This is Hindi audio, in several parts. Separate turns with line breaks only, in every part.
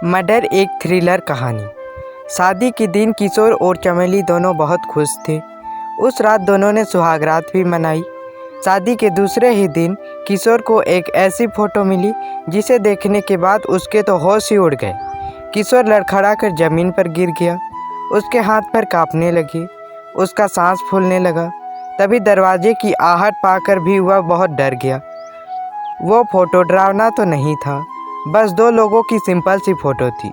मर्डर एक थ्रिलर कहानी। शादी के दिन किशोर और चमेली दोनों बहुत खुश थे। उस रात दोनों ने सुहागरात भी मनाई। शादी के दूसरे ही दिन किशोर को एक ऐसी फ़ोटो मिली जिसे देखने के बाद उसके तो होश ही उड़ गए। किशोर लड़खड़ा कर ज़मीन पर गिर गया। उसके हाथ पैर कांपने लगे, उसका सांस फूलने लगा। तभी दरवाजे की आहट पाकर भी वह बहुत डर गया। वो फ़ोटो डरावना तो नहीं था, बस दो लोगों की सिंपल सी फ़ोटो थी।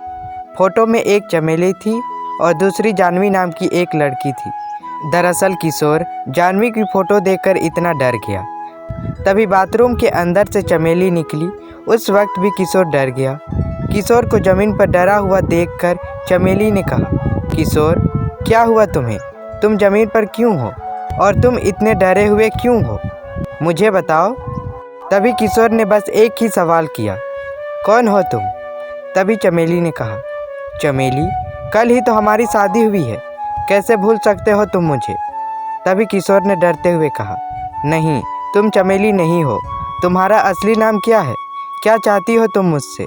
फ़ोटो में एक चमेली थी और दूसरी जानवी नाम की एक लड़की थी। दरअसल किशोर जानवी की फ़ोटो देखकर इतना डर गया। तभी बाथरूम के अंदर से चमेली निकली। उस वक्त भी किशोर डर गया। किशोर को ज़मीन पर डरा हुआ देखकर चमेली ने कहा, किशोर क्या हुआ तुम्हें? तुम ज़मीन पर क्यों हो और तुम इतने डरे हुए क्यों हो? मुझे बताओ। तभी किशोर ने बस एक ही सवाल किया, कौन हो तुम? तभी चमेली ने कहा, चमेली कल ही तो हमारी शादी हुई है, कैसे भूल सकते हो तुम मुझे? तभी किशोर ने डरते हुए कहा, नहीं तुम चमेली नहीं हो। तुम्हारा असली नाम क्या है? क्या चाहती हो तुम मुझसे?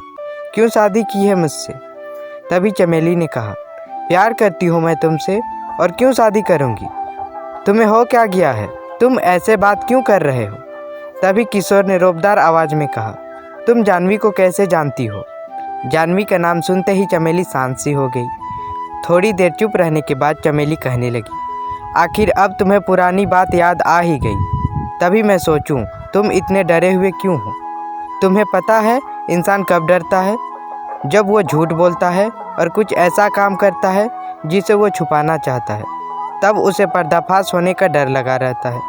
क्यों शादी की है मुझसे? तभी चमेली ने कहा, प्यार करती हूँ मैं तुमसे और क्यों शादी करूँगी? तुम्हें हो क्या गया है? तुम ऐसे बात क्यों कर रहे हो? तभी किशोर ने रोबदार आवाज़ में कहा, तुम जानवी को कैसे जानती हो? जानवी का नाम सुनते ही चमेली शांत सी हो गई। थोड़ी देर चुप रहने के बाद चमेली कहने लगी, आखिर अब तुम्हें पुरानी बात याद आ ही गई। तभी मैं सोचूं तुम इतने डरे हुए क्यों हो? तुम्हें पता है इंसान कब डरता है? जब वो झूठ बोलता है और कुछ ऐसा काम करता है जिसे वो छुपाना चाहता है, तब उसे पर्दाफाश होने का डर लगा रहता है।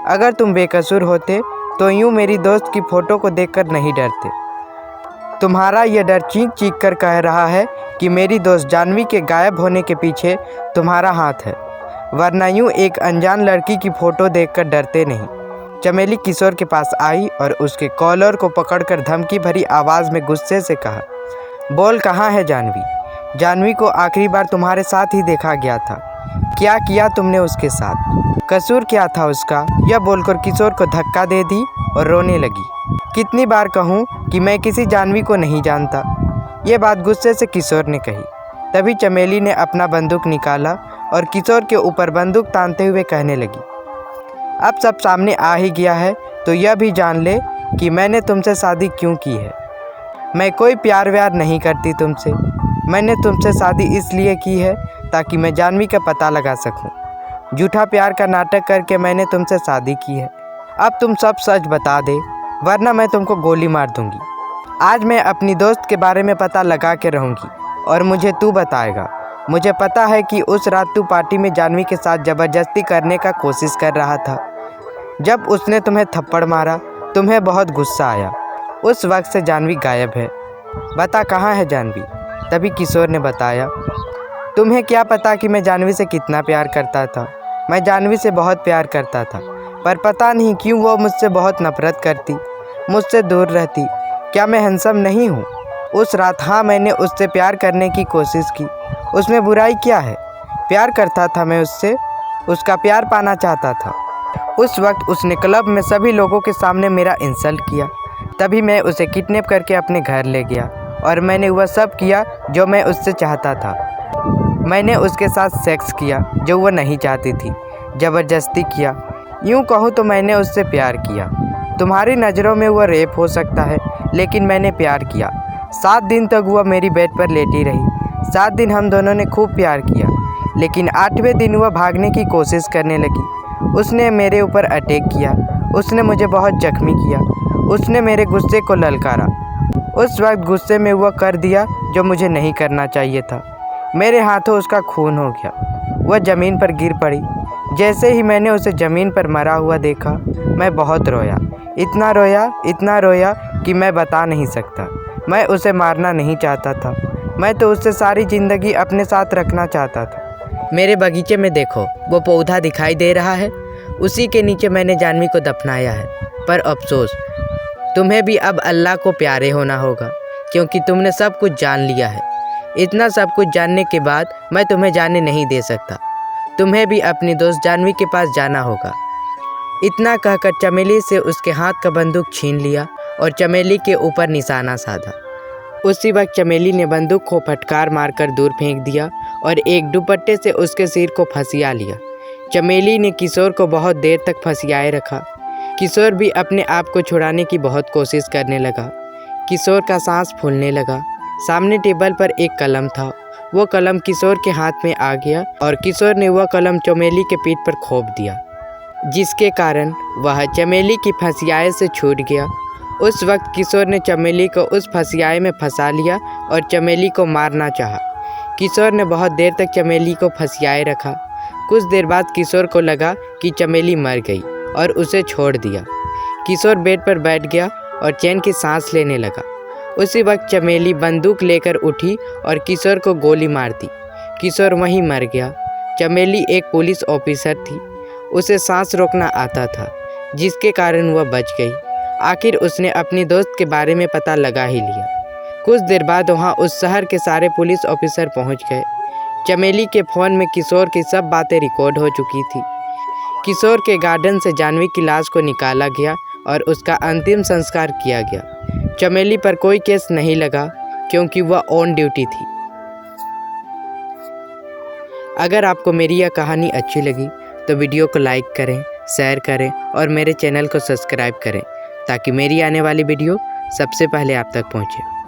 अगर तुम बेकसूर होते तो यूँ मेरी दोस्त की फ़ोटो को देखकर नहीं डरते। तुम्हारा यह डर चीख चीख कर कह रहा है कि मेरी दोस्त जानवी के गायब होने के पीछे तुम्हारा हाथ है, वरना यूँ एक अनजान लड़की की फ़ोटो देखकर डरते नहीं। चमेली किशोर के पास आई और उसके कॉलर को पकड़कर धमकी भरी आवाज़ में गुस्से से कहा, बोल कहाँ है जानवी? जानवी को आखिरी बार तुम्हारे साथ ही देखा गया था। क्या किया तुमने उसके साथ? कसूर क्या था उसका? यह बोलकर किशोर को धक्का दे दी और रोने लगी। कितनी बार कहूँ कि मैं किसी जानवी को नहीं जानता? ये बात गुस्से से किशोर ने कही। तभी चमेली ने अपना बंदूक निकाला और किशोर के ऊपर बंदूक तानते हुए कहने लगी, अब सब सामने आ ही गया है तो यह भी जान ले कि मैंने तुमसे शादी क्यों की है। मैं कोई प्यार व्यार नहीं करती तुमसे। मैंने तुमसे शादी इसलिए की है ताकि मैं जानवी का पता लगा सकूं। झूठा प्यार का नाटक करके मैंने तुमसे शादी की है। अब तुम सब सच बता दे, वरना मैं तुमको गोली मार दूंगी। आज मैं अपनी दोस्त के बारे में पता लगा के रहूँगी और मुझे तू बताएगा। मुझे पता है कि उस रात तू पार्टी में जानवी के साथ ज़बरदस्ती करने का कोशिश कर रहा था। जब उसने तुम्हें थप्पड़ मारा तुम्हें बहुत गुस्सा आया। उस वक्त से जानवी गायब है। बता कहाँ है जानवी? तभी किशोर ने बताया, तुम्हें क्या पता कि मैं जानवी से कितना प्यार करता था। मैं जानवी से बहुत प्यार करता था, पर पता नहीं क्यों वो मुझसे बहुत नफरत करती, मुझसे दूर रहती। क्या मैं हैंडसम नहीं हूँ? उस रात हाँ मैंने उससे प्यार करने की कोशिश की। उसमें बुराई क्या है? प्यार करता था मैं उससे, उसका प्यार पाना चाहता था। उस वक्त उसने क्लब में सभी लोगों के सामने मेरा इंसल्ट किया। तभी मैं उसे किडनैप करके अपने घर ले गया और मैंने वह सब किया जो मैं उससे चाहता था। मैंने उसके साथ सेक्स किया जो वह नहीं चाहती थी, ज़बरदस्ती किया। यूँ कहूँ तो मैंने उससे प्यार किया। तुम्हारी नज़रों में वह रेप हो सकता है, लेकिन मैंने प्यार किया। 7 दिन तक वह मेरी बेड पर लेटी रही। 7 दिन हम दोनों ने खूब प्यार किया, लेकिन 8वें दिन वह भागने की कोशिश करने लगी। उसने मेरे ऊपर अटैक किया। उसने मुझे बहुत जख्मी किया। उसने मेरे गुस्से को ललकारा। उस वक्त गुस्से में वह कर दिया जो मुझे नहीं करना चाहिए था। मेरे हाथों उसका खून हो गया। वह ज़मीन पर गिर पड़ी। जैसे ही मैंने उसे ज़मीन पर मरा हुआ देखा, मैं बहुत रोया। इतना रोया कि मैं बता नहीं सकता। मैं उसे मारना नहीं चाहता था। मैं तो उससे सारी ज़िंदगी अपने साथ रखना चाहता था। मेरे बगीचे में देखो, वो पौधा दिखाई दे रहा है, उसी के नीचे मैंने जानवी को दफनाया है। पर अफसोस, तुम्हें भी अब अल्लाह को प्यारे होना होगा, क्योंकि तुमने सब कुछ जान लिया है। इतना सब कुछ जानने के बाद मैं तुम्हें जाने नहीं दे सकता। तुम्हें भी अपनी दोस्त जानवी के पास जाना होगा। इतना कहकर चमेली से उसके हाथ का बंदूक छीन लिया और चमेली के ऊपर निशाना साधा। उसी वक्त चमेली ने बंदूक को फटकार मारकर दूर फेंक दिया और एक दुपट्टे से उसके सिर को फंसिया लिया। चमेली ने किशोर को बहुत देर तक फंसियाए रखा। किशोर भी अपने आप को छुड़ाने की बहुत कोशिश करने लगा। किशोर का सांस फूलने लगा। सामने टेबल पर एक कलम था। वो कलम किशोर के हाथ में आ गया और किशोर ने वह कलम चमेली के पीठ पर खोप दिया, जिसके कारण वह चमेली की फंसियाए से छूट गया। उस वक्त किशोर ने चमेली को उस फंसियाए में फंसा लिया और चमेली को मारना चाहा। किशोर ने बहुत देर तक चमेली को फंसियाए रखा। कुछ देर बाद किशोर को लगा कि चमेली मर गई और उसे छोड़ दिया। किशोर बेड पर बैठ गया और चैन की सांस लेने लगा। उसी वक्त चमेली बंदूक लेकर उठी और किशोर को गोली मार दी। किशोर वहीं मर गया। चमेली एक पुलिस ऑफिसर थी। उसे सांस रोकना आता था, जिसके कारण वह बच गई। आखिर उसने अपनी दोस्त के बारे में पता लगा ही लिया। कुछ देर बाद वहाँ उस शहर के सारे पुलिस ऑफिसर पहुँच गए। चमेली के फ़ोन में किशोर की सब बातें रिकॉर्ड हो चुकी थी। किशोर के गार्डन से जानवी की लाश को निकाला गया और उसका अंतिम संस्कार किया गया। चमेली पर कोई केस नहीं लगा क्योंकि वह ऑन ड्यूटी थी। अगर आपको मेरी यह कहानी अच्छी लगी तो वीडियो को लाइक करें, शेयर करें और मेरे चैनल को सब्सक्राइब करें ताकि मेरी आने वाली वीडियो सबसे पहले आप तक पहुंचे।